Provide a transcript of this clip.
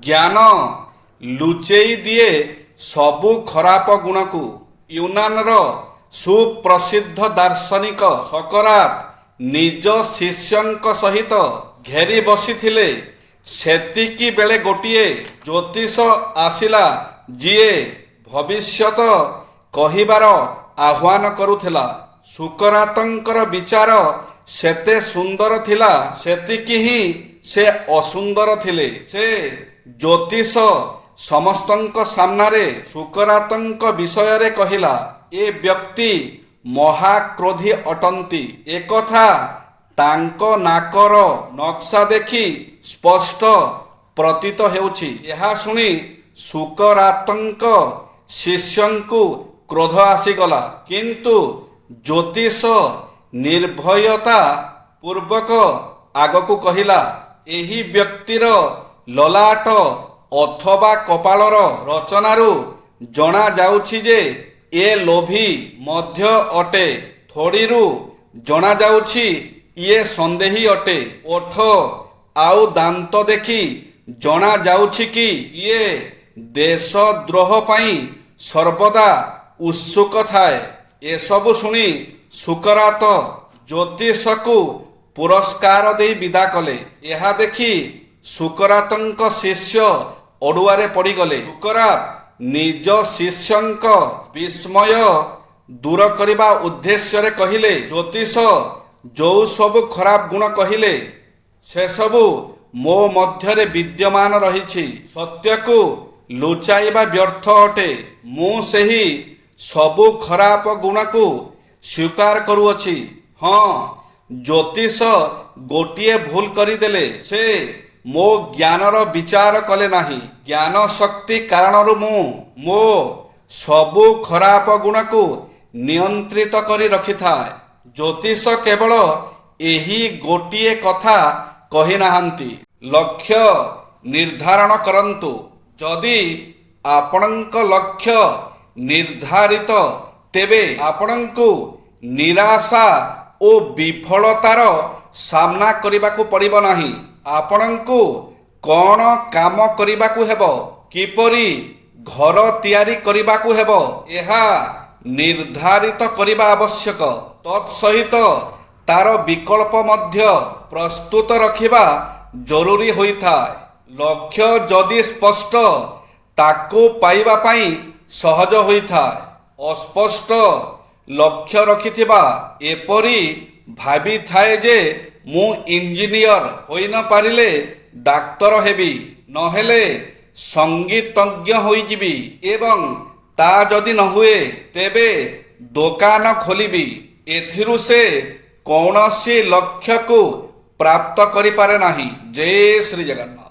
ଜ୍ଞାନ ଲୁଚେଇ ଦିଏ ସବୁ ଖରାପ ଗୁଣକୁ। ୟୁନାନର ସୁପ୍ରସିଦ୍ଧ ଦାର୍ଶନିକ ସକରାତ ନିଜ ଶିଷ୍ୟଙ୍କ ସହିତ ଘେରି ବସିଥିଲେ। ସେତିକି ବେଳେ ଗୋଟିଏ ଜ୍ୟୋତିଷ ଆସିଲା, ଯିଏ ଭବିଷ୍ୟତ କହିବାର ଆହ୍ୱାନ କରୁଥିଲା। ସୁକରାତଙ୍କର ବିଚାର ସେତେ ସୁନ୍ଦର ଥିଲା, ସେତିକି ହିଁ ସେ ଅସୁନ୍ଦର ଥିଲେ। ସେ ଜ୍ୟୋତିଷ ସମସ୍ତଙ୍କ ସାମ୍ନାରେ ସୁକରାତଙ୍କ ବିଷୟରେ କହିଲା, ଏ ବ୍ୟକ୍ତି ମହାକ୍ରୋଧୀ ଅଟନ୍ତି। ଏକଥା ତାଙ୍କ ନାକର ନକ୍ସା ଦେଖି ସ୍ପଷ୍ଟ ପ୍ରତୀତ ହେଉଛି। ଏହା ଶୁଣି ସୁକରାତଙ୍କ ଶିଷ୍ୟଙ୍କୁ କ୍ରୋଧ ଆସିଗଲା। କିନ୍ତୁ ଜ୍ୟୋତିଷ ନିର୍ଭୟତା ପୂର୍ବକ ଆଗକୁ କହିଲା, ଏହି ବ୍ୟକ୍ତିର ଲଲାଟ ଅଥବା କପାଳର ରଚନାରୁ ଜଣାଯାଉଛି ଯେ ଏ ଲୋଭୀ ମଧ୍ୟ ଅଟେ। ଥୋଡ଼ିରୁ ଜଣାଯାଉଛି ଇଏ ସନ୍ଦେହୀ ଅଟେ। ଓଠ ଆଉ ଦାନ୍ତ ଦେଖି ଜଣାଯାଉଛି କି ଇଏ ଦେଶଦ୍ରୋହ ପାଇଁ ସର୍ବଦା ଉତ୍ସୁକ ଥାଏ। ଏସବୁ ଶୁଣି ସୁକରାତ ଜ୍ୟୋତିଷକୁ ପୁରସ୍କାର ଦେଇ ବିଦା କଲେ। ଏହା ଦେଖି ସୁକରାତଙ୍କ ଶିଷ୍ୟ ଅଡୁଆରେ ପଡ଼ିଗଲେ। ସୁକରାତ ନିଜ ଶିଷ୍ୟଙ୍କ ବିସ୍ମୟ ଦୂର କରିବା ଉଦ୍ଦେଶ୍ୟରେ କହିଲେ, ଜ୍ୟୋତିଷ ଯୋଉ ସବୁ ଖରାପ ଗୁଣ କହିଲେ, ସେସବୁ ମୋ ମଧ୍ୟରେ ବିଦ୍ୟମାନ ରହିଛି। ସତ୍ୟକୁ ଲୁଚାଇବା ବ୍ୟର୍ଥ ଅଟେ। ମୁଁ ସେହି ସବୁ ଖରାପ ଗୁଣକୁ ସ୍ୱୀକାର କରୁଅଛି। ହଁ, ଜ୍ୟୋତିଷ ଗୋଟିଏ ଭୁଲ କରିଦେଲେ। ସେ ମୋ ଜ୍ଞାନର ବିଚାର କଲେ ନାହିଁ। ଜ୍ଞାନ ଶକ୍ତି କାରଣରୁ ମୁଁ ମୋ ସବୁ ଖରାପ ଗୁଣକୁ ନିୟନ୍ତ୍ରିତ କରି ରଖିଥାଏ। ଜ୍ୟୋତିଷ କେବଳ ଏହି ଗୋଟିଏ କଥା କହିନାହାନ୍ତି। ଲକ୍ଷ୍ୟ ନିର୍ଦ୍ଧାରଣ କରନ୍ତୁ। ଯଦି ଆପଣଙ୍କ ଲକ୍ଷ୍ୟ ନିର୍ଦ୍ଧାରିତ, ତେବେ ଆପଣଙ୍କୁ ନିରାଶା ଓ ବିଫଳତାର ସାମ୍ନା କରିବାକୁ ପଡ଼ିବ ନାହିଁ। ଆପଣଙ୍କୁ କ'ଣ କାମ କରିବାକୁ ହେବ, କିପରି ଘର ତିଆରି କରିବାକୁ ହେବ, ଏହା ନିର୍ଦ୍ଧାରିତ କରିବା ଆବଶ୍ୟକ। ତତ୍ସହିତ ତାର ବିକଳ୍ପ ମଧ୍ୟ ପ୍ରସ୍ତୁତ ରଖିବା ଜରୁରୀ ହୋଇଥାଏ। ଲକ୍ଷ୍ୟ ଯଦି ସ୍ପଷ୍ଟ, ତାକୁ ପାଇବା ପାଇଁ ସହଜ ହୋଇଥାଏ। ଅସ୍ପଷ୍ଟ ଲକ୍ଷ୍ୟ ରଖିଥିବା ଏପରି ଭାବିଥାଏ ଯେ ମୁଁ ଇଞ୍ଜିନିୟର ହୋଇନପାରିଲେ ଡାକ୍ତର ହେବି, ନହେଲେ ସଙ୍ଗୀତଜ୍ଞ ହୋଇଯିବି, ଏବଂ ତା ଯଦି ନ ହୁଏ ତେବେ ଦୋକାନ ଖୋଲିବି। ଏଥିରୁ ସେ କୌଣସି ଲକ୍ଷ୍ୟକୁ ପ୍ରାପ୍ତ କରିପାରେ ନାହିଁ। ଜୟ ଶ୍ରୀ ଜଗନ୍ନାଥ।